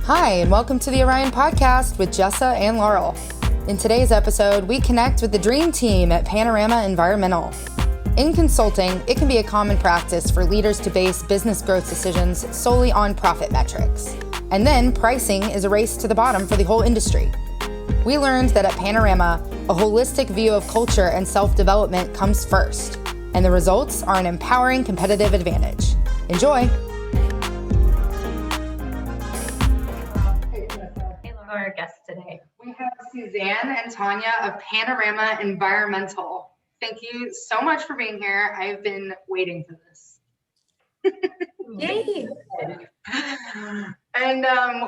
Hi, and welcome to the Orion Podcast with Jessa and Laurel. In today's episode, we connect with the dream team at Panorama Environmental. In consulting, it can be a common practice for leaders to base business growth decisions solely on profit metrics. And then pricing is a race to the bottom for the whole industry. We learned that at Panorama, a holistic view of culture and self-development comes first, and the results are an empowering competitive advantage. Enjoy! Our guests today. We have Susanne and Tania of Panorama Environmental. Thank you so much for being here. I've been waiting for this. Yay! And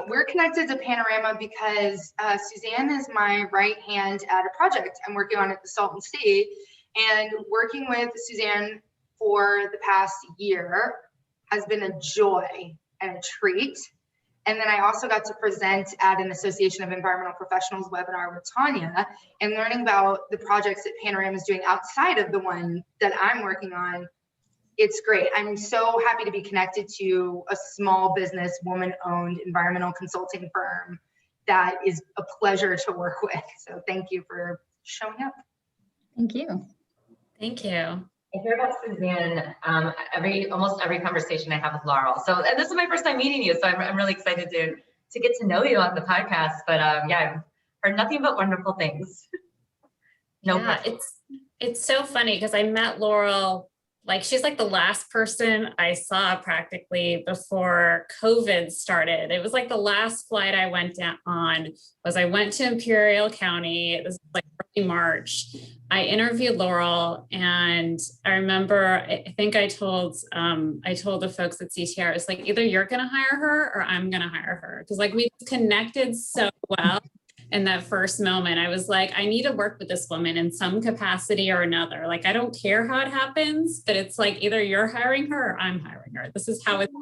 we're connected to Panorama because Susanne is my right hand at a project I'm working on at the Salton Sea. And working with Susanne for the past year has been a joy and a treat. And then I also got to present at an Association of Environmental Professionals webinar with Tania and learning about the projects that Panorama is doing outside of the one that I'm working on. It's great. I'm so happy to be connected to a small business, woman-owned environmental consulting firm that is a pleasure to work with. So thank you for showing up. Thank you. Thank you. I hear about Susanne almost every conversation I have with Laurel. So, and this is my first time meeting you, so I'm really excited to get to know you on the podcast. But yeah, I've heard nothing but wonderful things. It's so funny because I met Laurel, like she's like the last person I saw practically before COVID started. It was like the last flight I went on was I went to Imperial County. This was like early March. I interviewed Laurel, and I remember, I think I told the folks at CTR, it's like, either you're going to hire her or I'm going to hire her. Cause like we connected so well in that first moment. I was like, I need to work with this woman in some capacity or another. Like, I don't care how it happens, but it's like, either you're hiring her or I'm hiring her. This is how it's.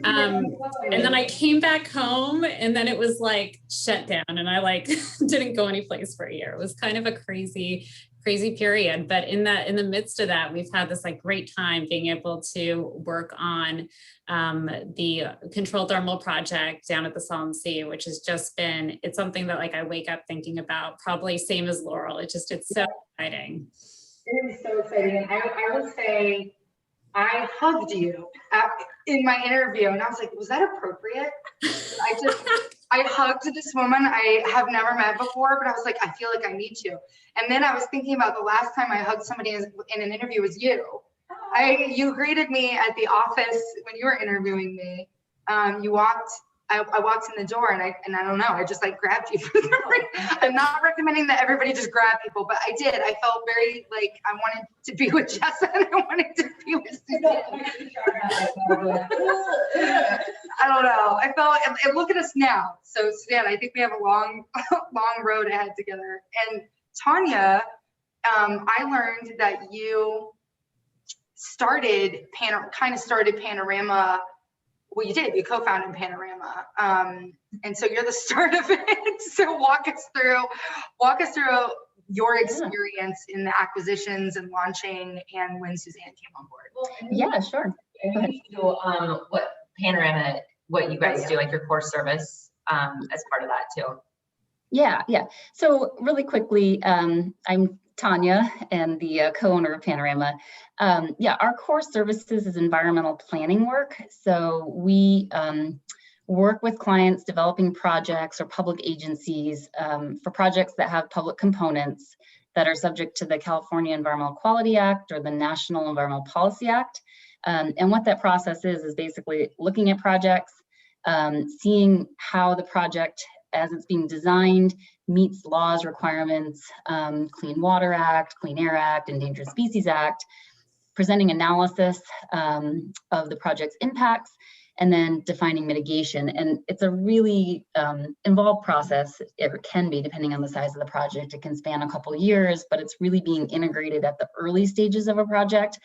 And then I came back home, and then it was like shut down, and I like didn't go anyplace for a year. It was kind of a crazy period. But in the midst of that, we've had this like great time being able to work on the controlled thermal project down at the Salton Sea, which has just been, it's something that like I wake up thinking about, probably same as Laurel. It's so exciting. It is so exciting. And I will say, I hugged you in my interview, and I was like, was that appropriate? I hugged this woman I have never met before, but I was like, I feel like I need to. And then I was thinking about the last time I hugged somebody in an interview was you. You greeted me at the office when you were interviewing me. I walked in the door, and I don't know, I just like grabbed you. I'm not recommending that everybody just grab people, but I did. I felt very like I wanted to be with Jessa, and I wanted to be with Susanne. I don't know. I felt, and look at us now. So Susanne, I think we have a long road ahead together. And Tania, I learned that you started Panorama. Well, you did. You co-founded Panorama, and so you're the start of it. So walk us through your experience in the acquisitions and launching, and when Susanne came on board. Well, Yeah, sure. what Panorama, what you guys do, like your core service, as part of that too. Yeah. So really quickly, I'm Tania and the co-owner of Panorama. Our core services is environmental planning work. So we work with clients developing projects or public agencies for projects that have public components that are subject to the California Environmental Quality Act or the National Environmental Policy Act. And what that process is basically looking at projects, seeing how the project as it's being designed meets laws, requirements, Clean Water Act, Clean Air Act, Endangered Species Act, presenting analysis of the project's impacts, and then defining mitigation. And it's a really involved process. It can be, depending on the size of the project. It can span a couple of years, but it's really being integrated at the early stages of a project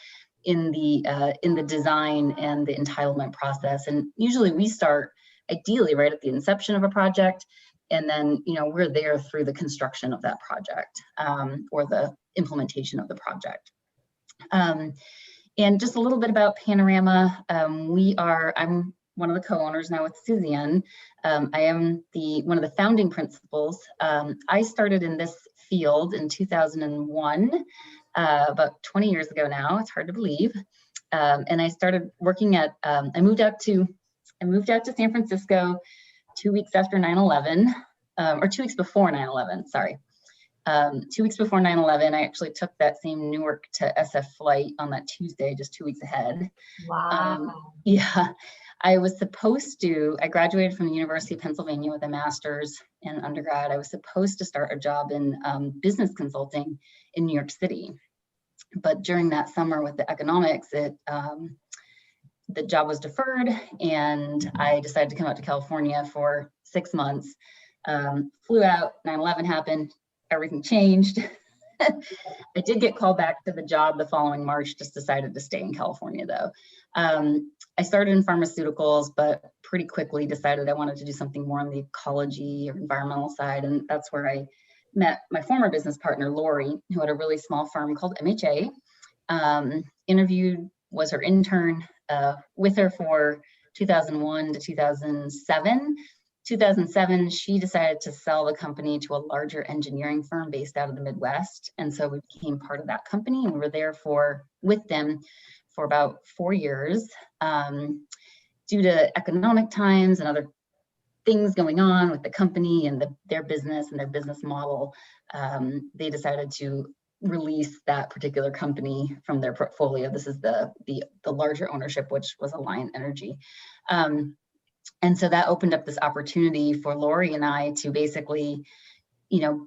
in the design and the entitlement process. And usually we start ideally right at the inception of a project, and then we're there through the construction of that project or the implementation of the project. And just a little bit about Panorama. I'm one of the co-owners now with Susanne. I am one of the founding principals. I started in this field in 2001, about 20 years ago now. It's hard to believe. And I started working at, I moved out to San Francisco 2 weeks after 9/11, or 2 weeks before 9/11, sorry. 2 weeks before 9/11, I actually took that same Newark to SF flight on that Tuesday, just 2 weeks ahead. Wow. Yeah, I graduated from the University of Pennsylvania with a master's in undergrad. I was supposed to start a job in business consulting in New York City. But during that summer with the economics, the job was deferred, and I decided to come out to California for 6 months. Flew out, 9/11 happened, everything changed. I did get called back to the job the following March, just decided to stay in California though. I started in pharmaceuticals, but pretty quickly decided I wanted to do something more on the ecology or environmental side. And that's where I met my former business partner, Lori, who had a really small firm called MHA. Was her intern with her for 2001 to 2007. 2007, she decided to sell the company to a larger engineering firm based out of the Midwest. And so we became part of that company, and we were there with them for about 4 years. Due to economic times and other things going on with the company and their business and their business model, they decided to release that particular company from their portfolio. This is the larger ownership, which was Alliant Energy. And so that opened up this opportunity for Lori and I to basically,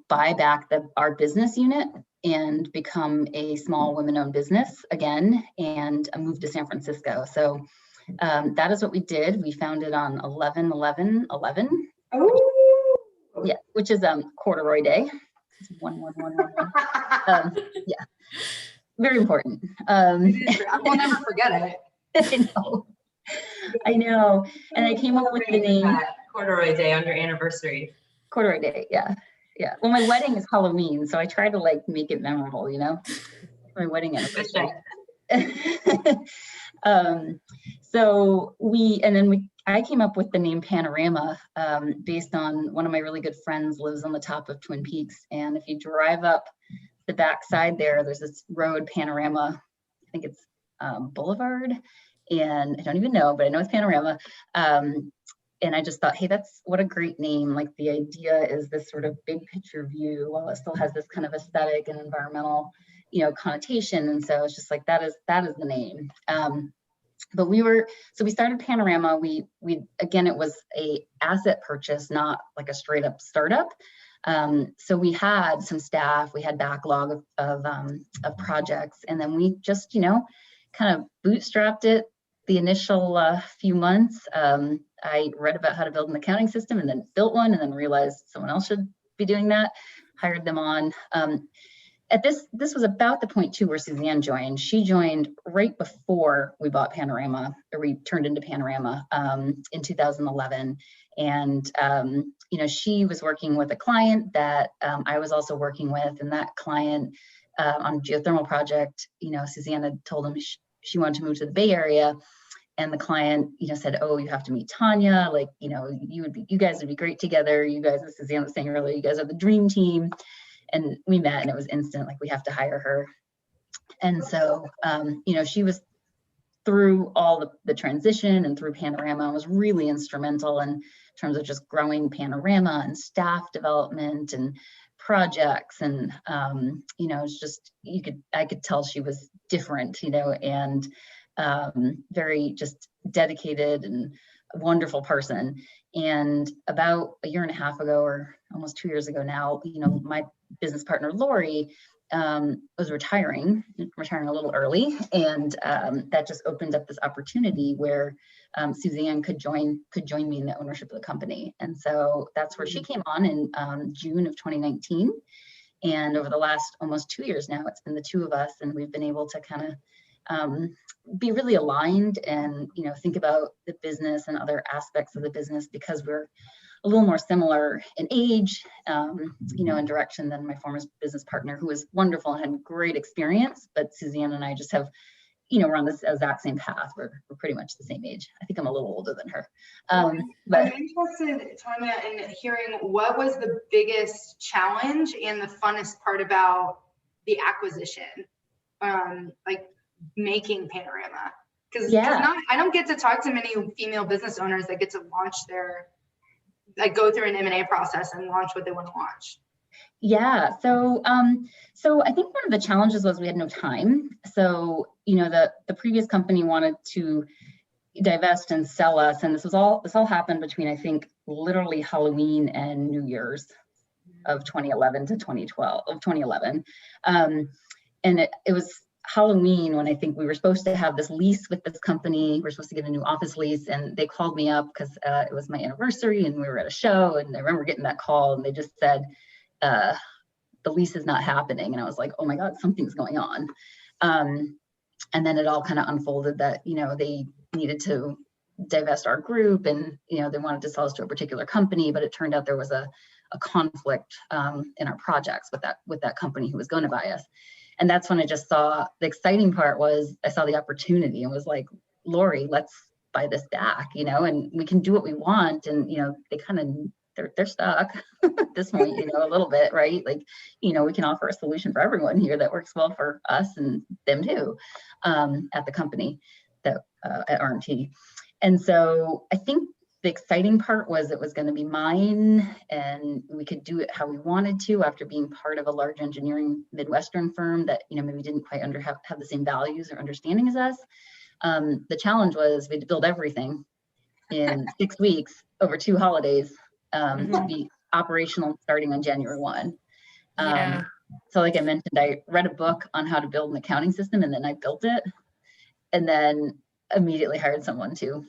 buy back our business unit and become a small women-owned business again, and move to San Francisco. So that is what we did. We founded on 11/11/11. Oh. Yeah, which is corduroy day. 1/1/1/1. Yeah, very important. I will never forget it. I know. And I came up with the name Corduroy Day on your anniversary. Corduroy Day, yeah. Well, my wedding is Halloween, so I try to make it memorable, my wedding anniversary. I came up with the name Panorama based on one of my really good friends lives on the top of Twin Peaks. And if you drive up the backside there's this road, Panorama, I think it's Boulevard. And I don't even know, but I know it's Panorama. And I just thought, hey, what a great name. Like, the idea is this sort of big picture view while it still has this kind of aesthetic and environmental, connotation. And so it's just like, that is the name. But we started Panorama. We again, it was a asset purchase, not like a straight up startup. So we had some staff, we had backlog of projects, and then we just, kind of bootstrapped it the initial few months. I read about how to build an accounting system and then built one, and then realized someone else should be doing that, hired them on. This was about the point too where Susanne joined. She joined right before we bought Panorama, or we turned into Panorama in 2011. And, she was working with a client that I was also working with, and that client on a geothermal project, Susanne had told him she wanted to move to the Bay Area. And the client, said, oh, you have to meet Tania. Like, you guys would be great together. You guys, as Susanne was saying earlier, you guys are the dream team. And we met, and it was instant, like, we have to hire her. And so, she was through all the transition and through Panorama, was really instrumental in terms of just growing Panorama and staff development and projects. And, it's just, I could tell she was different, and very just dedicated and a wonderful person. And about a year and a half ago, or almost 2 years ago now, my business partner, Lori, was retiring a little early. And that just opened up this opportunity where Susanne could join me in the ownership of the company. And so that's where she came on in June of 2019. And over the last almost 2 years now, it's been the two of us, and we've been able to kind of be really aligned and, think about the business and other aspects of the business, because we're a little more similar in age, in direction than my former business partner, who was wonderful and had great experience. But Susanne and I just have we're on this exact same path. We're pretty much the same age. I think I'm a little older than her. But I'm interested, Tania, in hearing what was the biggest challenge and the funnest part about the acquisition, like making Panorama. Because I don't get to talk to many female business owners that get to launch go through an M&A process and launch what they want to launch. Yeah. So I think one of the challenges was we had no time. So, the previous company wanted to divest and sell us. And this all happened between, I think, literally Halloween and New Year's of 2011 to 2011. And it was Halloween when I think we were supposed to have this lease with this company. We're supposed to get a new office lease, and they called me up because it was my anniversary and we were at a show. And I remember getting that call, and they just said, the lease is not happening. And I was like, oh my God, something's going on. And then it all kind of unfolded that, they needed to divest our group, and, they wanted to sell us to a particular company, but it turned out there was a conflict in our projects with that company who was going to buy us. And that's when I just saw, the exciting part was I saw the opportunity and was like, Lori, let's buy this back, and we can do what we want. And, they kind of, they're stuck at this point, a little bit, right? Like, we can offer a solution for everyone here that works well for us and them too, at the company at RMT. And so I think the exciting part was it was going to be mine, and we could do it how we wanted to after being part of a large engineering Midwestern firm that, maybe didn't quite have the same values or understanding as us. The challenge was we had to build everything in 6 weeks over 2 holidays to be operational starting on January 1. So like I mentioned, I read a book on how to build an accounting system, and then I built it, and then immediately hired someone to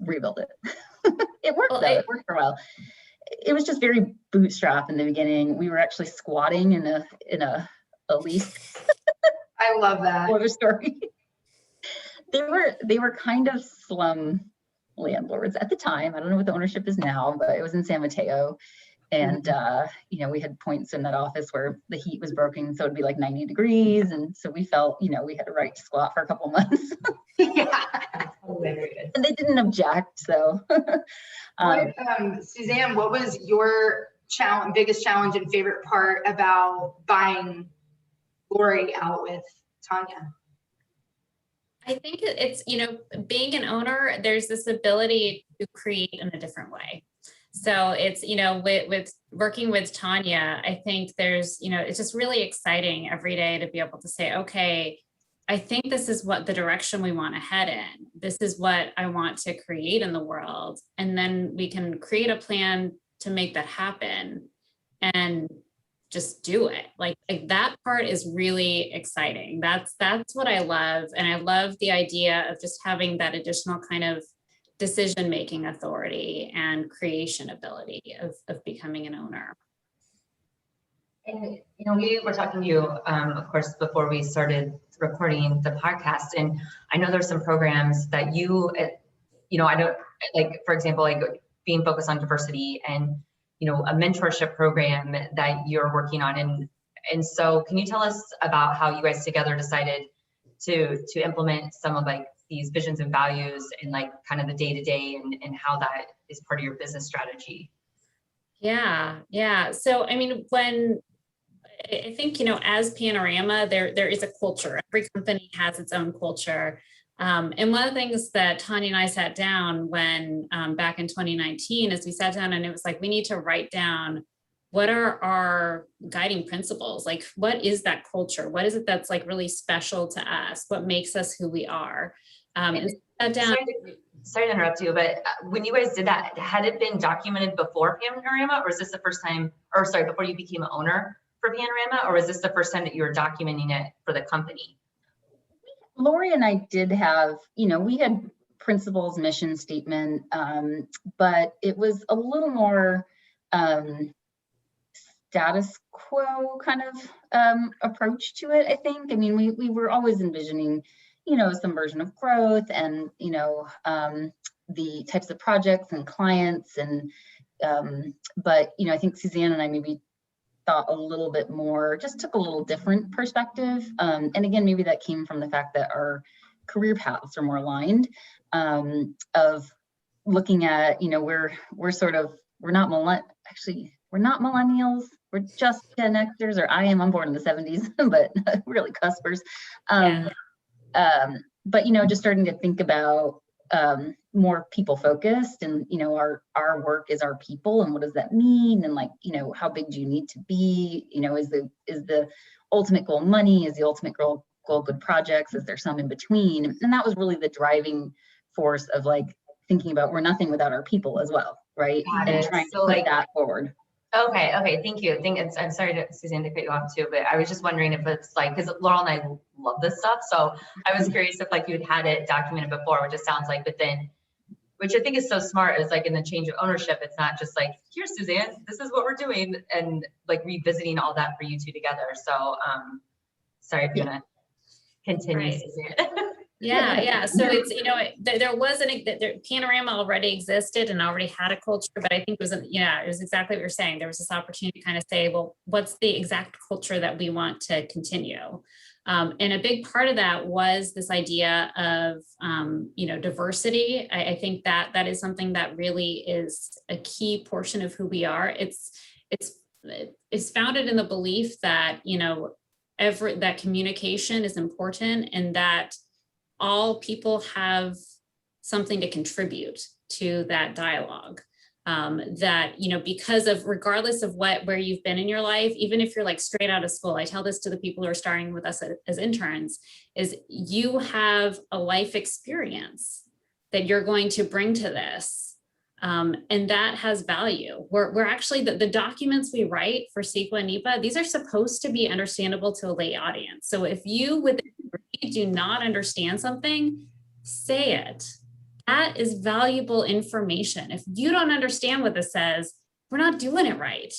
rebuild it. It worked though. It worked for a while. It was just very bootstrap in the beginning. We were actually squatting in a lease. I love that. What a story. They were kind of slum landlords at the time. I don't know what the ownership is now, but it was in San Mateo. And, we had points in that office where the heat was broken. So it'd be like 90 degrees. And so we felt, we had a right to squat for a couple months. And they didn't object. So, Susanne, what was your biggest challenge and favorite part about buying Lori out with Tania? I think it's, being an owner, there's this ability to create in a different way. So it's, with working with Tania, I think there's, it's just really exciting every day to be able to say, okay, I think this is what the direction we want to head in. This is what I want to create in the world. And then we can create a plan to make that happen and just do it. Like that part is really exciting. That's what I love. And I love the idea of just having that additional kind of decision-making authority and creation ability of becoming an owner. And, we were talking to you, of course, before we started recording the podcast. And I know there's some programs that I don't like, for example, like being focused on diversity and, a mentorship program that you're working on. And so can you tell us about how you guys together decided to implement some of like these visions and values and like kind of the day-to-day and how that is part of your business strategy? Yeah. So, when I think, as Panorama, there is a culture. Every company has its own culture. And one of the things that Tania and I sat down when back in 2019, is we sat down and it was like, we need to write down what are our guiding principles? Like, what is that culture? What is it that's like really special to us? What makes us who we are? And sat down. Sorry to interrupt you, but when you guys did that, had it been documented before Panorama, or is this the first time, before you became an owner for Panorama, or was this the first time that you were documenting it for the company? Lori and I did have, we had principles, mission statement, but it was a little more status quo kind of approach to it, I think. We were always envisioning, some version of growth and, the types of projects and clients. And, but, I think Susanne and I maybe thought a little bit more, just took a little different perspective. And again, maybe that came from the fact that our career paths are more aligned, of looking at, we're not millennials, we're just Gen Xers, or I'm born in the 70s, but really cuspers. But, just starting to think about more people focused, and, our work is our people, and what does that mean? And how big do you need to be? Is the ultimate goal money? Is the ultimate goal good projects? Is there some in between? And that was really the driving force of thinking about we're nothing without our people as well, right? And trying to put that forward. Okay, thank you. I'm sorry, Susanne, to cut you off too, but I was just wondering if it's because Laurel and I love this stuff, so I was curious if you had it documented before, which it sounds like, but then, which I think is so smart, is in the change of ownership, it's not just here's Susanne, this is what we're doing, and revisiting all that for you two together. So sorry if you want to continue, Right. Susanne. Yeah. So it's, there was Panorama already existed and already had a culture, but I think it was exactly what you're saying. There was this opportunity to kind of say, well, what's the exact culture that we want to continue? And a big part of that was this idea of, diversity. I think that is something that really is a key portion of who we are. It's founded in the belief that, that communication is important, and that all people have something to contribute to that dialogue. That, because of, regardless of where you've been in your life, even if you're straight out of school, I tell this to the people who are starting with us as interns, is you have a life experience that you're going to bring to this. And that has value. We're actually, the documents we write for CEQA and NEPA, these are supposed to be understandable to a lay audience. So if you do not understand something, say it. That is valuable information. If you don't understand what this says, we're not doing it right.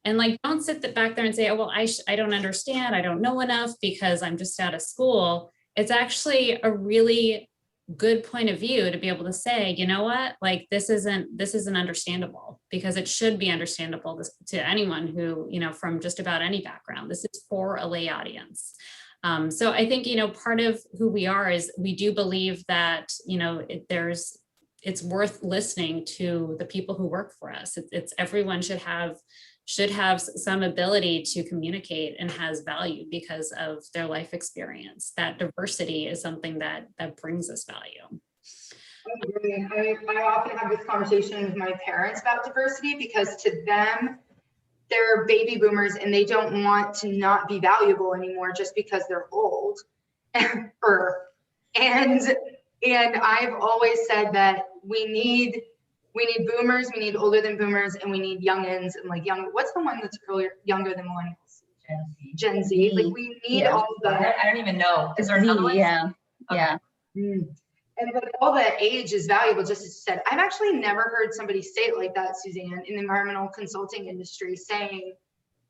And don't sit back there and say, oh, well, I don't understand. I don't know enough because I'm just out of school. It's actually a really good point of view to be able to say, you know what, this isn't understandable, because it should be understandable to anyone who, from just about any background. This is for a lay audience. So I think, part of who we are is we do believe that, it's worth listening to the people who work for us. It's everyone should have some ability to communicate and has value because of their life experience. That diversity is something that brings us value. I often have this conversation with my parents about diversity, because to them, they're baby boomers and they don't want to not be valuable anymore just because they're old. And I've always said that we need boomers, we need older than boomers, and we need youngins and what's the one that's younger than millennials? Gen Z. We need all the. I don't even know. Is there another one? Yeah. Okay. Yeah. And all the age is valuable, just as you said. I've actually never heard somebody say it like that, Susanne, in the environmental consulting industry, saying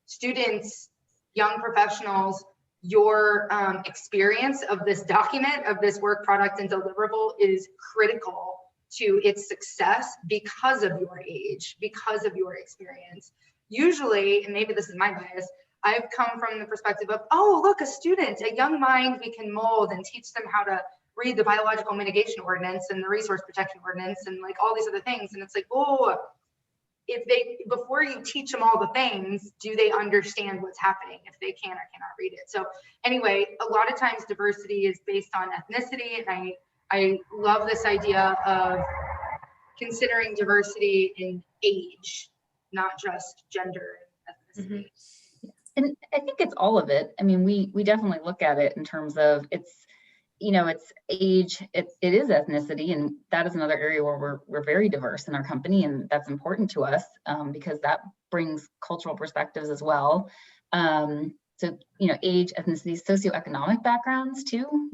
students, young professionals, your experience of this document, of this work product and deliverable is critical to its success because of your age, because of your experience. Usually, and maybe this is my bias, I've come from the perspective of, oh, look, a student, a young mind we can mold and teach them how to read the biological mitigation ordinance and the resource protection ordinance and all these other things. And it's before you teach them all the things, do they understand what's happening if they can or cannot read it? So anyway, a lot of times diversity is based on ethnicity. And I love this idea of considering diversity in age, not just gender and ethnicity. Mm-hmm. And I think it's all of it. I mean, we definitely look at it in terms of it's age, it is ethnicity, and that is another area where we're very diverse in our company, and that's important to us because that brings cultural perspectives as well. So, age, ethnicity, socioeconomic backgrounds too,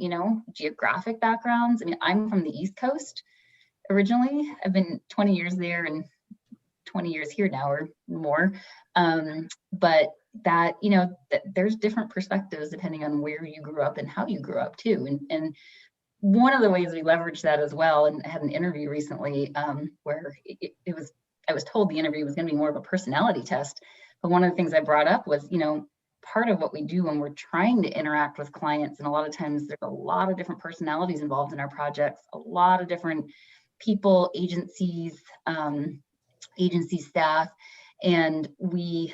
geographic backgrounds. I mean, I'm from the East Coast originally. I've been 20 years there and 20 years here now or more. But that, there's different perspectives depending on where you grew up and how you grew up too. And one of the ways we leverage that as well, and I had an interview recently where I was told the interview was going to be more of a personality test. But one of the things I brought up was, part of what we do when we're trying to interact with clients, and a lot of times there's a lot of different personalities involved in our projects, a lot of different people, agencies, agency staff, and we,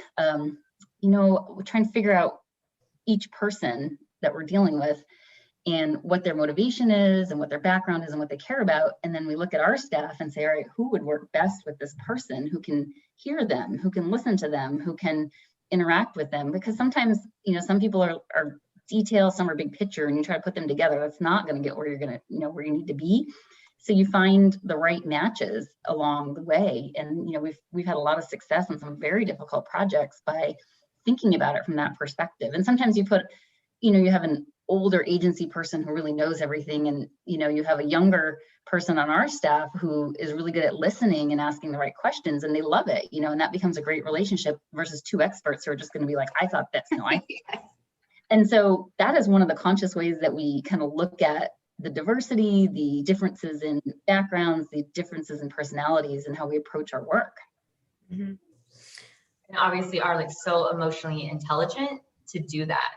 we're trying to figure out each person that we're dealing with and what their motivation is and what their background is and what they care about. And then we look at our staff and say, all right, who would work best with this person, who can hear them, who can listen to them, who can interact with them? Because sometimes, some people are detail, some are big picture, and you try to put them together, that's not going to get where you're going to, where you need to be. So you find the right matches along the way. And, we've had a lot of success on some very difficult projects by thinking about it from that perspective. And sometimes you put, you have an older agency person who really knows everything, and you have a younger person on our staff who is really good at listening and asking the right questions, and they love it, and that becomes a great relationship versus two experts who are just going to be like, I thought this, no, I. And so that is one of the conscious ways that we kind of look at the diversity, the differences in backgrounds, the differences in personalities, and how we approach our work. Mm-hmm. And obviously are so emotionally intelligent to do that.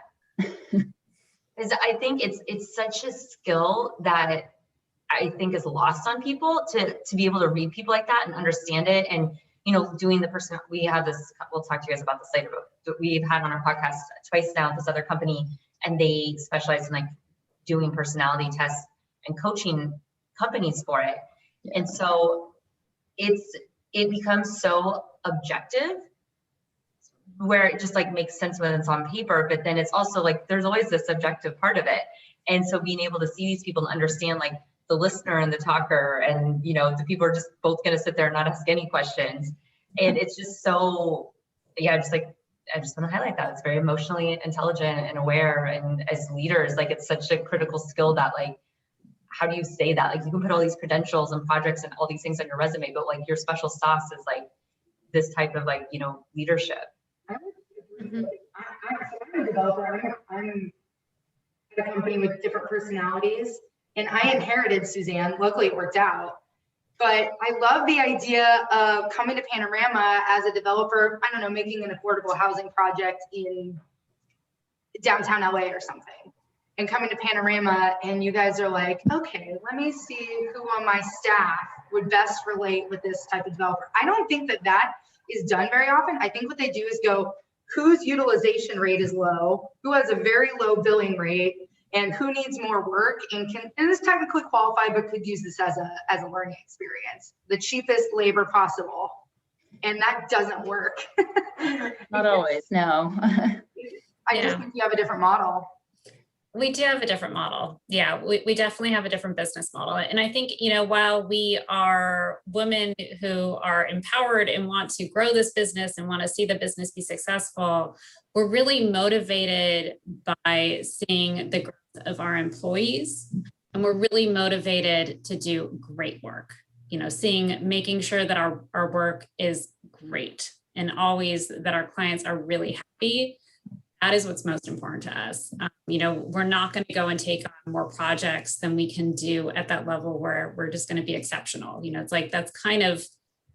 Because I think it's such a skill that I think is lost on people to be able to read people like that and understand it. And, doing the person, we have this, we'll talk to you guys about this later, but we've had on our podcast twice now, this other company, and they specialize in doing personality tests and coaching companies for it. Yeah. And so it becomes so objective, where it just makes sense when it's on paper, but then it's also there's always this subjective part of it. And so being able to see these people and understand the listener and the talker, and the people are just both going to sit there and not ask any questions. And it's just so, I just want to highlight that it's very emotionally intelligent and aware. And as leaders, it's such a critical skill that how do you say that? You can put all these credentials and projects and all these things on your resume, but your special sauce is this type of leadership. Mm-hmm. I'm a developer. I'm at a company with different personalities, and I inherited Susanne. Luckily, it worked out. But I love the idea of coming to Panorama as a developer, I don't know, making an affordable housing project in downtown LA or something, and coming to Panorama, and you guys are like, okay, let me see who on my staff would best relate with this type of developer. I don't think that is done very often. I think what they do is go, whose utilization rate is low, who has a very low billing rate, and who needs more work and is technically qualified but could use this as a learning experience, the cheapest labor possible. And that doesn't work. Not always, no. I just think you have a different model. We do have a different model. Yeah, we definitely have a different business model. And I think, while we are women who are empowered and want to grow this business and want to see the business be successful, we're really motivated by seeing the growth of our employees. And we're really motivated to do great work, making sure that our work is great and always that our clients are really happy. That is what's most important to us. We're not going to go and take on more projects than we can do at that level where we're just going to be exceptional. It's that's kind of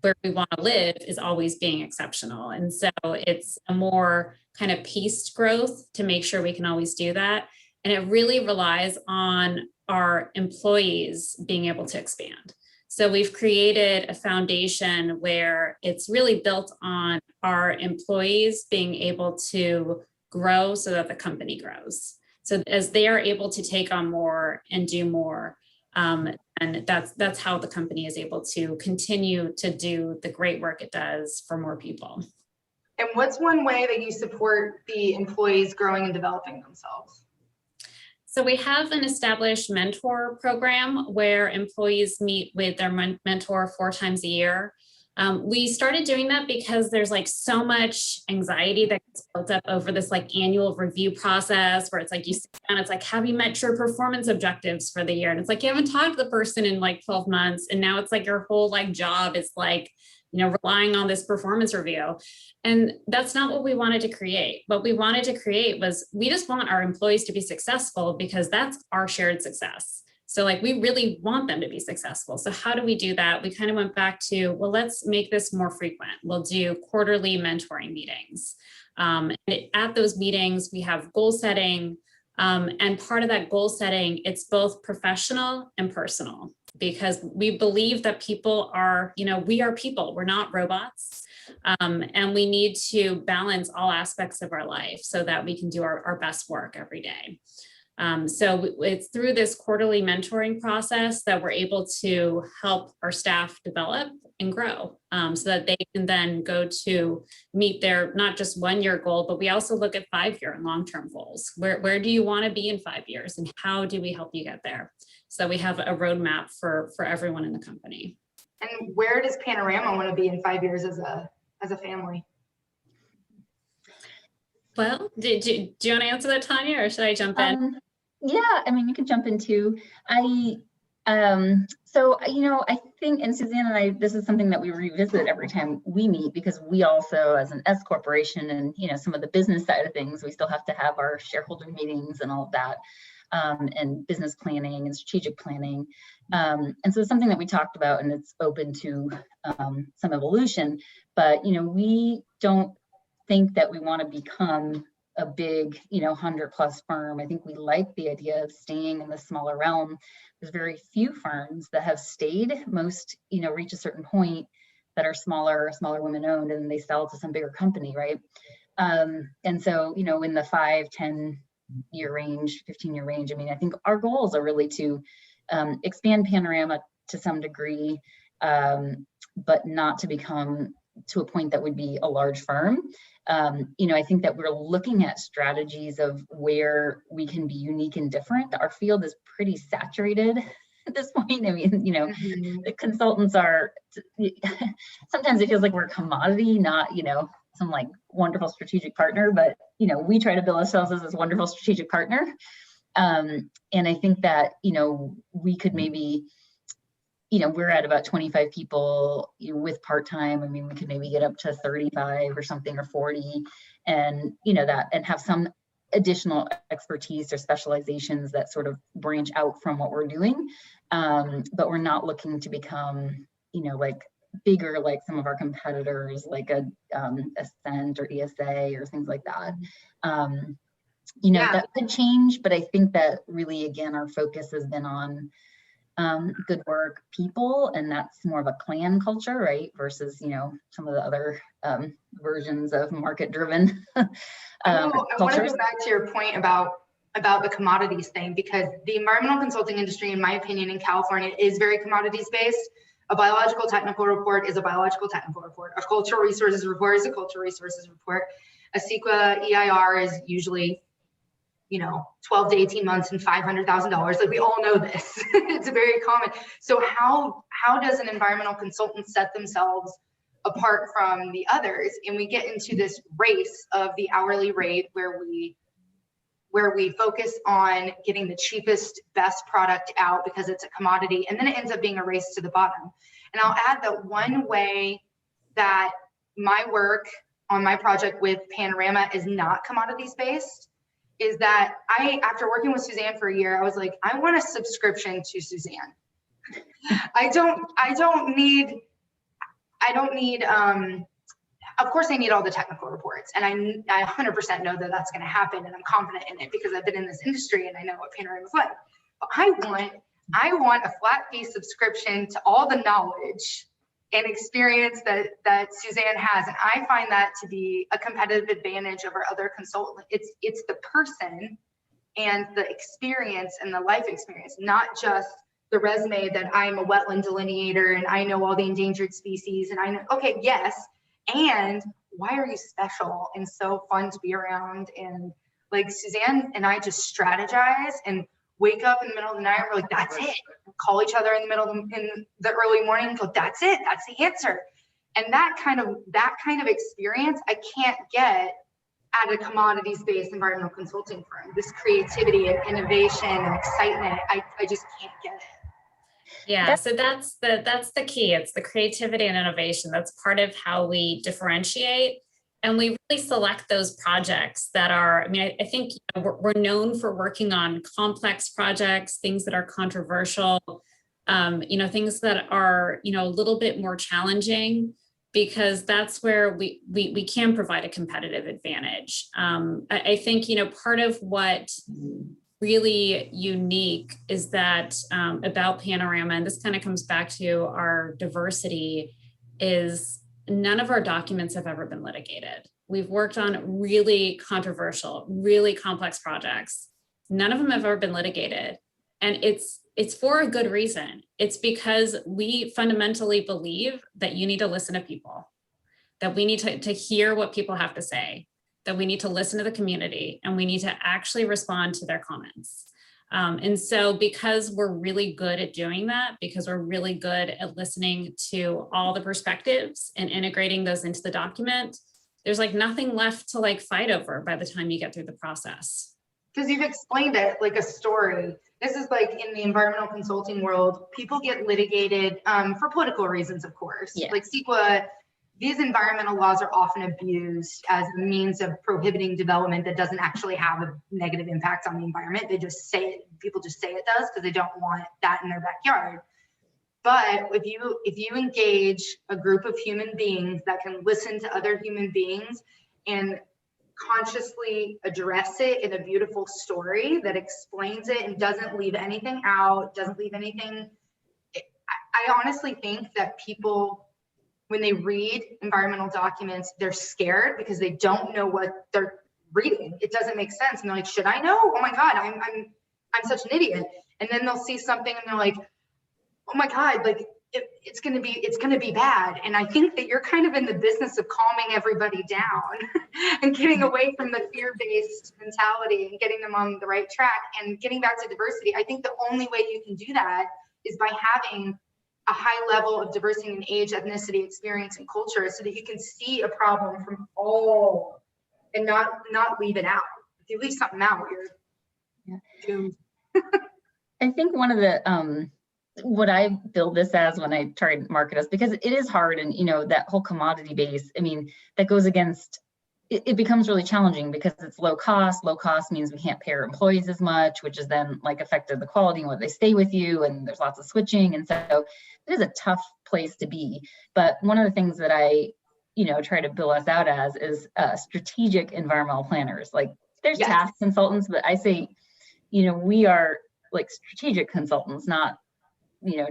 where we want to live, is always being exceptional. And so it's a more kind of paced growth to make sure we can always do that. And it really relies on our employees being able to expand. So we've created a foundation where it's really built on our employees being able to grow so that the company grows. So as they are able to take on more and do more, and that's how the company is able to continue to do the great work it does for more people. And what's one way that you support the employees growing and developing themselves? So we have an established mentor program where employees meet with their mentor 4 times a year. We started doing that because there's so much anxiety that gets built up over this annual review process where it's you sit down, it's have you met your performance objectives for the year? And it's you haven't talked to the person in 12 months. And now it's your whole job is relying on this performance review. And that's not what we wanted to create. What we wanted to create was, we just want our employees to be successful because that's our shared success. So like, we really want them to be successful. So how do we do that? We kind of went back to, well, let's make this more frequent. We'll do quarterly mentoring meetings. And at those meetings, we have goal setting. And part of that goal setting, it's both professional and personal, because we believe that people are, we are people, we're not robots. And we need to balance all aspects of our life so that we can do our best work every day. So it's through this quarterly mentoring process that we're able to help our staff develop and grow, so that they can then go to meet their not just 1-year goal, but we also look at 5-year and long-term goals. Where do you want to be in 5 years, and how do we help you get there? So we have a roadmap for everyone in the company. And where does Panorama want to be in 5 years as a family? Well, do you want to answer that, Tanya, or should I jump in? Yeah, I mean, you can jump in too. So, I think, and Susanne and I, this is something that we revisit every time we meet, because we also, as an S corporation and, some of the business side of things, we still have to have our shareholder meetings and all of that, and business planning and strategic planning. And so it's something that we talked about, and it's open to some evolution, but, we don't think that we want to become a big, 100+ firm. I think we like the idea of staying in the smaller realm. There's very few firms that have stayed. Most, reach a certain point that are smaller women owned, and they sell to some bigger company, right? And so, in the 5-10 year range, 15-year range, I mean, I think our goals are really to expand Panorama to some degree, but not to become to a point that would be a large firm. I think that we're looking at strategies of where we can be unique and different. Our field is pretty saturated at this point. I mean, the consultants are, sometimes it feels like we're a commodity, not, some like wonderful strategic partner, but, we try to bill ourselves as this wonderful strategic partner. And I think that, we could maybe, we're at about 25 people with part-time. I mean, we could maybe get up to 35 or something, or 40, and, and have some additional expertise or specializations that sort of branch out from what we're doing. But we're not looking to become, like bigger, like some of our competitors, like a Ascent or ESA or things like that. That could change, but I think that really, again, our focus has been on good work, people, and that's more of a clan culture, right? Versus, some of the other versions of market-driven I want to go back to your point about the commodities thing, because the environmental consulting industry, in my opinion, in California is very commodities-based. A biological technical report is a biological technical report. A cultural resources report is a cultural resources report. A CEQA EIR is usually 12 to 18 months and $500,000. Like, we all know this. It's very common. So how does an environmental consultant set themselves apart from the others? And we get into this race of the hourly rate where we focus on getting the cheapest, best product out because it's a commodity. And then it ends up being a race to the bottom. And I'll add that one way that my work on my project with Panorama is not commodities based is that after working with Susanne for a year, I was like, I want a subscription to Susanne. I don't need, of course I need all the technical reports, and I 100% know that that's going to happen, and I'm confident in it because I've been in this industry and I know what Panorama's like. But I want a flat fee subscription to all the knowledge and experience that Susanne has. And I find that to be a competitive advantage over other consultants. It's the person and the experience and the life experience, not just the resume that I'm a wetland delineator and I know all the endangered species and I know, okay, yes. And why are you special and so fun to be around? And like Susanne and I just strategize and wake up in the middle of the night and we're like, that's it. Call each other in the early morning and go, that's it, that's the answer. And that kind of experience I can't get at a commodities-based environmental consulting firm. This creativity and innovation and excitement, I just can't get it. Yeah, so that's the key. It's the creativity and innovation. That's part of how we differentiate. And we really select those projects that are, I mean, I think we're known for working on complex projects, things that are controversial, things that are, a little bit more challenging, because that's where we can provide a competitive advantage. I think, part of what really unique is that about Panorama, and this kind of comes back to our diversity, is none of our documents have ever been litigated. We've worked on really controversial, really complex projects. None of them have ever been litigated. And it's for a good reason. It's because we fundamentally believe that you need to listen to people, that we need to hear what people have to say, that we need to listen to the community, and we need to actually respond to their comments. And so because we're really good at doing that, because we're really good at listening to all the perspectives and integrating those into the document, there's like nothing left to like fight over by the time you get through the process. Because you've explained it like a story. This is like in the environmental consulting world, people get litigated for political reasons, of course. Yeah. Like CEQA, these environmental laws are often abused as a means of prohibiting development that doesn't actually have a negative impact on the environment. They just say it, people just say it does because they don't want that in their backyard. But if you engage a group of human beings that can listen to other human beings and consciously address it in a beautiful story that explains it and doesn't leave anything out, doesn't leave anything, I honestly think that people, when they read environmental documents, they're scared because they don't know what they're reading. It doesn't make sense. And they're like, should I know? Oh my God, I'm such an idiot. And then they'll see something and they're like, oh my God, like it's gonna be bad. And I think that you're kind of in the business of calming everybody down and getting away from the fear-based mentality and getting them on the right track and getting back to diversity. I think the only way you can do that is by having a high level of diversity in age, ethnicity, experience, and culture, so that you can see a problem from all and not leave it out. If you leave something out, you're doomed. I think one of the what I build this as when I try to market us, because it is hard, and that whole commodity base, I mean, that goes against it becomes really challenging because it's low cost. Low cost means we can't pay our employees as much, which is then like affected the quality and what they stay with you, and there's lots of switching. And so it is a tough place to be. But one of the things that I, try to bill us out as is strategic environmental planners. Like there's task consultants, but I say, we are like strategic consultants, not,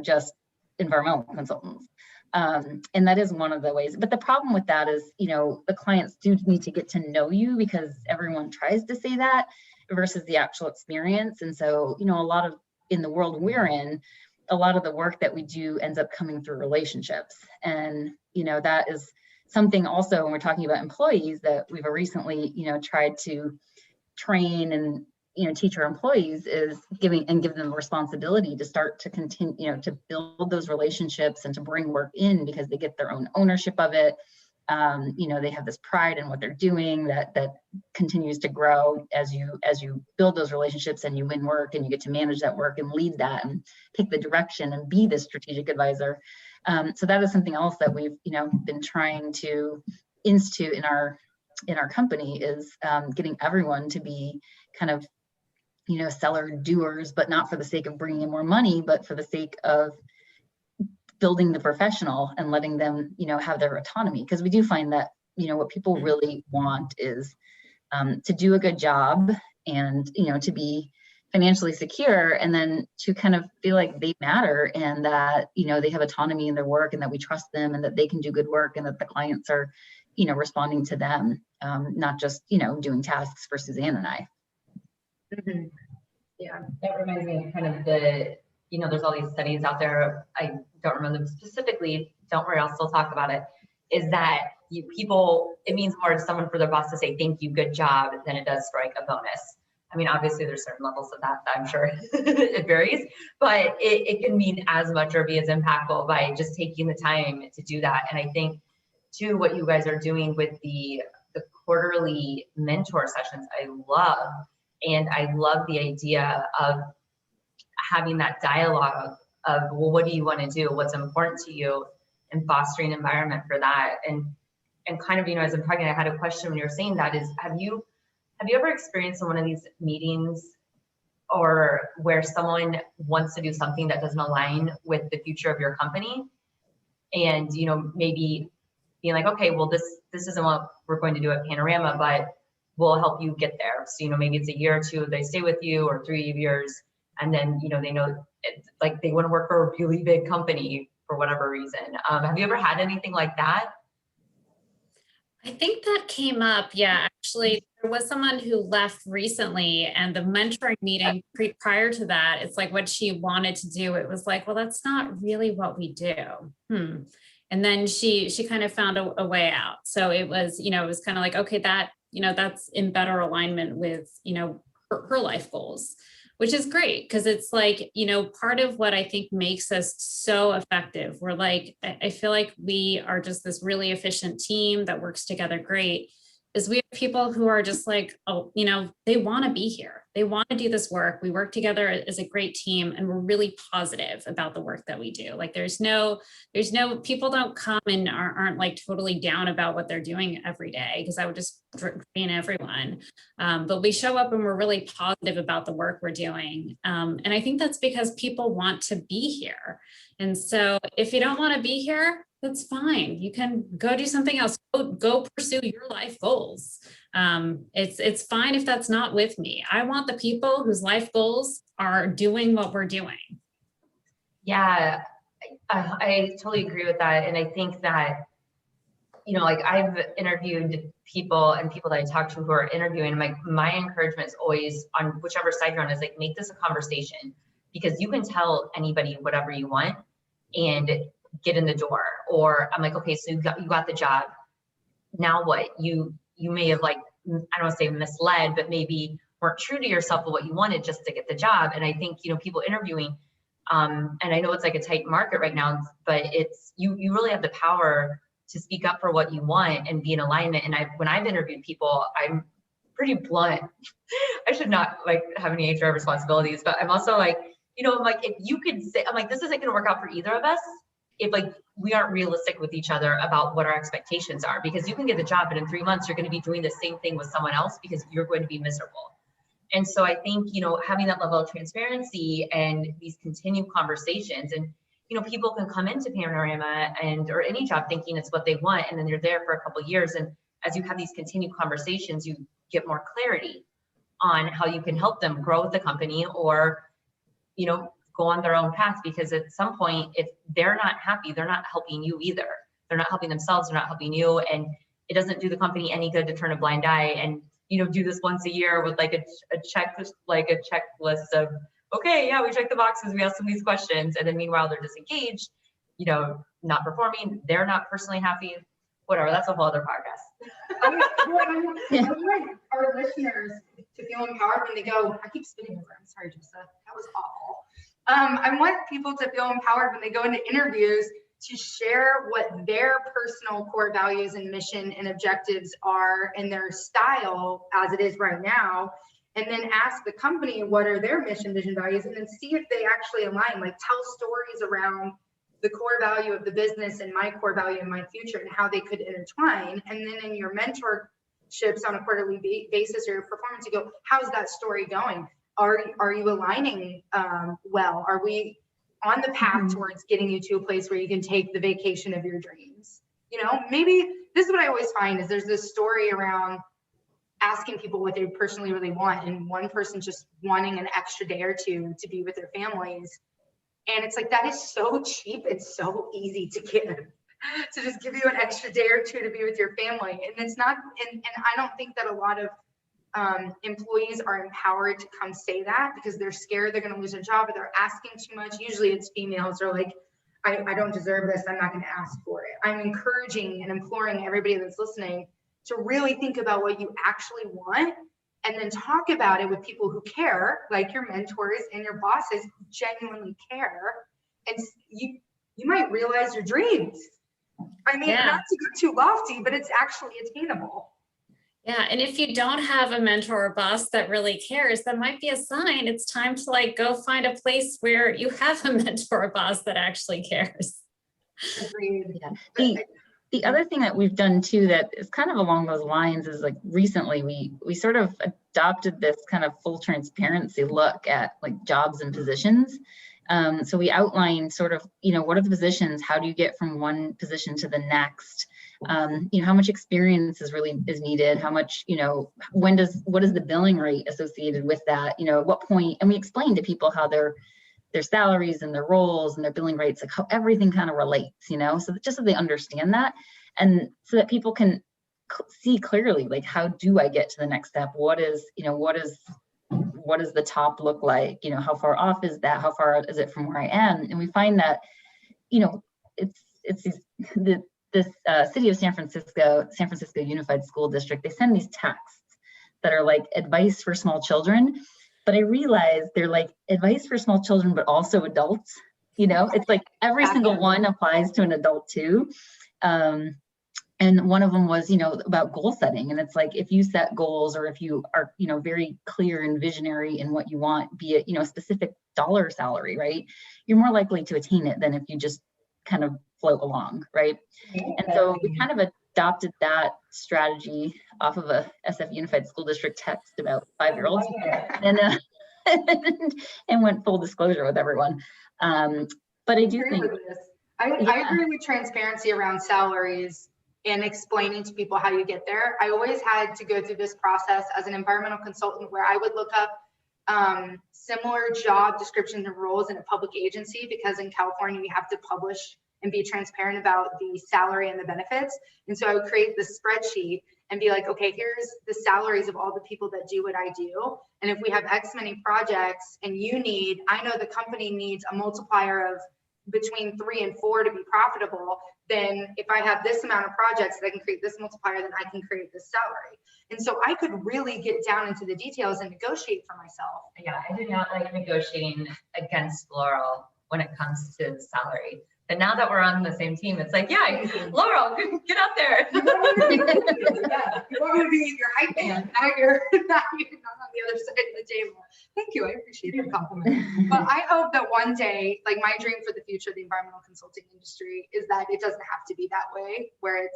just environmental consultants. And that is one of the ways. But the problem with that is, the clients do need to get to know you, because everyone tries to say that versus the actual experience. And so, a lot of, in the world we're in, a lot of the work that we do ends up coming through relationships. And, that is something also when we're talking about employees that we've recently, tried to train and, teach our employees is give them responsibility to start to continue, to build those relationships and to bring work in, because they get their own ownership of it. They have this pride in what they're doing that continues to grow as you build those relationships and you win work and you get to manage that work and lead that and take the direction and be the strategic advisor. So that is something else that we've, been trying to institute in our company is getting everyone to be kind of, seller doers, but not for the sake of bringing in more money, but for the sake of building the professional and letting them, have their autonomy. Because we do find that, what people really want is to do a good job and, to be financially secure, and then to kind of feel like they matter and that, they have autonomy in their work and that we trust them and that they can do good work and that the clients are, responding to them, not just, doing tasks for Susanne and I. Mm-hmm. Yeah, that reminds me of kind of there's all these studies out there. I don't remember them specifically. Don't worry, I'll still talk about it. Is that it means more to someone for their boss to say, thank you, good job, than it does for like a bonus. I mean, obviously there's certain levels of that I'm sure it varies, but it can mean as much or be as impactful by just taking the time to do that. And I think too, what you guys are doing with the quarterly mentor sessions, I love. And I love the idea of having that dialogue of, well, what do you want to do? What's important to you? And fostering an environment for that. And and kind of, as I'm talking, I had a question when you were saying that is, have you ever experienced in one of these meetings or where someone wants to do something that doesn't align with the future of your company? And, maybe being like, okay, well, this isn't what we're going to do at Panorama, but we'll help you get there. So, maybe it's a year or two, they stay with you, or 3 years. And then, they know like they want to work for a really big company for whatever reason. Have you ever had anything like that? I think that came up. Yeah, actually, there was someone who left recently, and the mentoring meeting prior to that, it's like what she wanted to do. It was like, well, that's not really what we do. And then she kind of found a way out. So it was, it was kind of like, okay, that, that's in better alignment with, her life goals, which is great. Because it's like, part of what I think makes us so effective, we're like, I feel like we are just this really efficient team that works together great, is we have people who are just like, oh, they want to be here. They want to do this work. We work together as a great team, and we're really positive about the work that we do. Like there's no people don't come and aren't like totally down about what they're doing every day, because that would just drain everyone. But we show up and we're really positive about the work we're doing. And I think that's because people want to be here. And so if you don't want to be here, that's fine. You can go do something else. Go pursue your life goals. It's fine if that's not with me. I want the people whose life goals are doing what we're doing. Yeah, I totally agree with that. And I think that, like I've interviewed people and people that I talk to who are interviewing, and my encouragement is always on whichever side you're on is like, make this a conversation, because you can tell anybody whatever you want and get in the door. Or I'm like, okay, so you got the job. Now what? You may have like, I don't want to say misled, but maybe weren't true to yourself of what you wanted just to get the job. And I think, people interviewing, and I know it's like a tight market right now, but it's, you really have the power to speak up for what you want and be in alignment. And when I've interviewed people, I'm pretty blunt. I should not like have any HR responsibilities, but I'm also like, I'm like, if you could say, I'm like, this isn't going to work out for either of us if like we aren't realistic with each other about what our expectations are, because you can get the job, but in 3 months, you're going to be doing the same thing with someone else because you're going to be miserable. And so I think, having that level of transparency and these continued conversations, and, people can come into Panorama or any job thinking it's what they want. And then you're there for a couple of years. And as you have these continued conversations, you get more clarity on how you can help them grow with the company, or, go on their own path, because at some point, if they're not happy, they're not helping you either. They're not helping themselves, they're not helping you. And it doesn't do the company any good to turn a blind eye and, do this once a year with like a checklist of, okay, yeah, we check the boxes, we ask them these questions. And then meanwhile, they're disengaged, not performing, they're not personally happy, whatever. That's a whole other podcast. I want our listeners to feel empowered when they go, I keep spitting over, I'm sorry, Jessa, that was awful. I want people to feel empowered when they go into interviews to share what their personal core values and mission and objectives are in their style as it is right now, and then ask the company what are their mission, vision, values, and then see if they actually align. Like tell stories around the core value of the business and my core value and my future and how they could intertwine. And then in your mentorships on a quarterly basis or your performance, you go, how's that story going? Are you aligning well? Are we on the path towards getting you to a place where you can take the vacation of your dreams? Maybe this is what I always find is there's this story around asking people what they personally really want, and one person just wanting an extra day or two to be with their families. And it's like, that is so cheap. It's so easy to give, to just give you an extra day or two to be with your family. And it's not, and I don't think that a lot of employees are empowered to come say that, because they're scared they're going to lose their job, or they're asking too much. Usually it's females are like, I don't deserve this, I'm not going to ask for it. I'm encouraging and imploring everybody that's listening to really think about what you actually want, and then talk about it with people who care, like your mentors and your bosses who genuinely care. And you might realize your dreams. I mean, not to go too lofty, but it's actually attainable. Yeah, and if you don't have a mentor or boss that really cares, that might be a sign it's time to like go find a place where you have a mentor or boss that actually cares. Agreed. Yeah. The other thing that we've done too that is kind of along those lines is like recently we sort of adopted this kind of full transparency look at like jobs and positions. So we outlined sort of, what are the positions? How do you get from one position to the next? How much experience is needed? How much, what is the billing rate associated with that? At what point? And we explained to people how their salaries and their roles and their billing rates, like how everything kind of relates, so that just so they understand that, and so that people can see clearly, like, how do I get to the next step? What does the top look like? How far off is that? How far is it from where I am? And we find that, this city of San Francisco Unified School District, they send these texts that are like advice for small children. But I realized they're like advice for small children, but also adults. It's like every single one applies to an adult too. And one of them was, about goal setting. And it's like, if you set goals, or if you are, very clear and visionary in what you want, be it, a specific dollar salary, right? You're more likely to attain it than if you just kind of float along, right? And so we kind of adopted that strategy off of a SF Unified School District text about 5-year-olds, and went full disclosure with everyone. But I do think I agree with transparency around salaries and explaining to people how you get there. I always had to go through this process as an environmental consultant, where I would look up similar job descriptions and roles in a public agency, because in California we have to publish and be transparent about the salary and the benefits. And so I would create this spreadsheet and be like, okay, here's the salaries of all the people that do what I do. And if we have X many projects and I know the company needs a multiplier of between 3 and 4 to be profitable, then if I have this amount of projects that I can create this multiplier, then I can create this salary. And so I could really get down into the details and negotiate for myself. Yeah, I do not like negotiating against Laurel when it comes to salary. But now that we're on the same team, it's like, yeah, Laurel, get out there. You want me to be your hype man. Now you're not on the other side of the table. Thank you. I appreciate your compliment. But I hope that one day, like, my dream for the future of the environmental consulting industry is that it doesn't have to be that way, where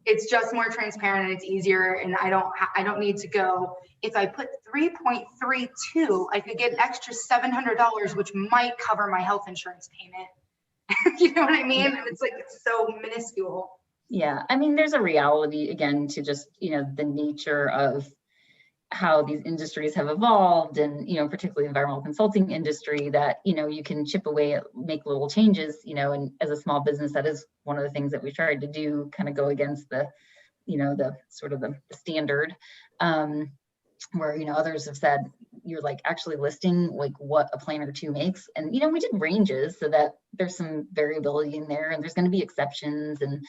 it's just more transparent and it's easier, and I don't need to go, if I put 3.32, I could get an extra $700, which might cover my health insurance payment. You know what I mean? And it's like, it's so minuscule. Yeah, I mean, there's a reality, again, to just, the nature of how these industries have evolved, and, particularly the environmental consulting industry, that, you can chip away at, make little changes, and as a small business, that is one of the things that we tried to do, kind of go against the, the sort of the standard, where, others have said, you're like actually listing like what a planner 2 makes. And, we did ranges so that there's some variability in there, and there's going to be exceptions. And,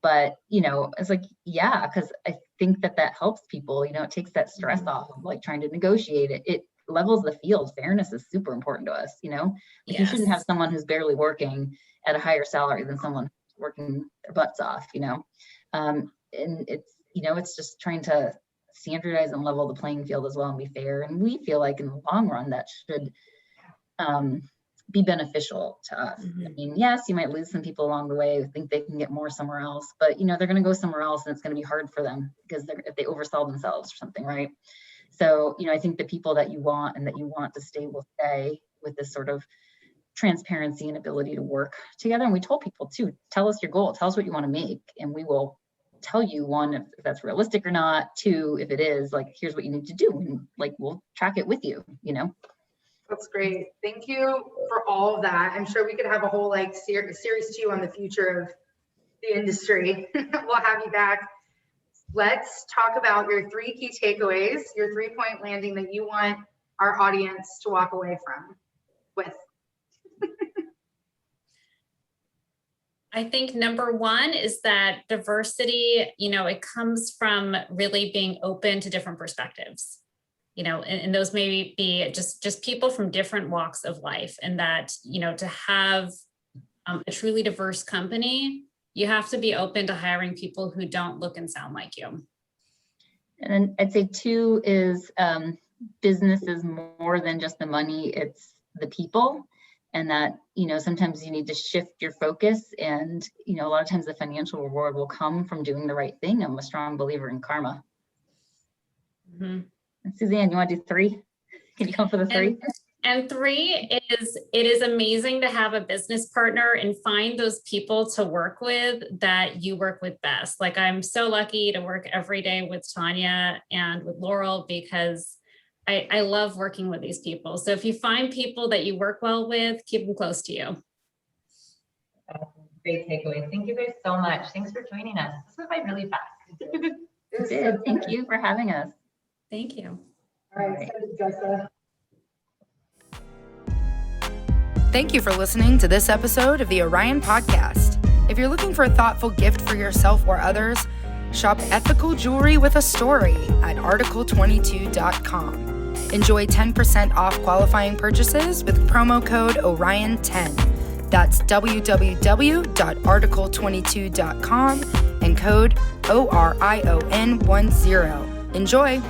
but, it's like, yeah, because I think that helps people, it takes that stress off of like trying to negotiate it. It levels the field. Fairness is super important to us, like, Yes. You shouldn't have someone who's barely working at a higher salary than someone working their butts off, and it's, it's just trying to standardize and level the playing field as well and be fair. And we feel like in the long run that should be beneficial to us. I mean, yes, you might lose some people along the way who think they can get more somewhere else, but they're going to go somewhere else, and it's going to be hard for them because if they oversell themselves or something, right? So, I think the people that you want and that you want to stay will stay with this sort of transparency and ability to work together. And we told people too, tell us your goal, tell us what you want to make, and we will tell you, 1, if that's realistic or not, 2, if it is, like, here's what you need to do, and like, we'll track it with you, That's great. Thank you for all of that. I'm sure we could have a whole like series 2 on the future of the industry. We'll have you back. Let's talk about your 3 key takeaways, your 3-point landing that you want our audience to walk away with. I think number 1 is that diversity, it comes from really being open to different perspectives, and those may be just people from different walks of life. And that, to have a truly diverse company, you have to be open to hiring people who don't look and sound like you. And then I'd say 2 is business is more than just the money, it's the people. and that, sometimes you need to shift your focus, and, a lot of times the financial reward will come from doing the right thing. I'm a strong believer in karma. Mhm. Suzanne, you want to do 3? Can you come for the 3? And 3 is, it is amazing to have a business partner and find those people to work with that you work with best. Like, I'm so lucky to work every day with Tania and with Laurel, because I love working with these people. So if you find people that you work well with, keep them close to you. Great takeaway. Thank you guys so much. Thanks for joining us. This went by really fast. It did. Thank you for having us. Thank you. All right, so Jessica. Thank you for listening to this episode of the Orion Podcast. If you're looking for a thoughtful gift for yourself or others, shop ethical jewelry with a story at article22.com. Enjoy 10% off qualifying purchases with promo code ORION10. That's www.article22.com and code ORION10. Enjoy!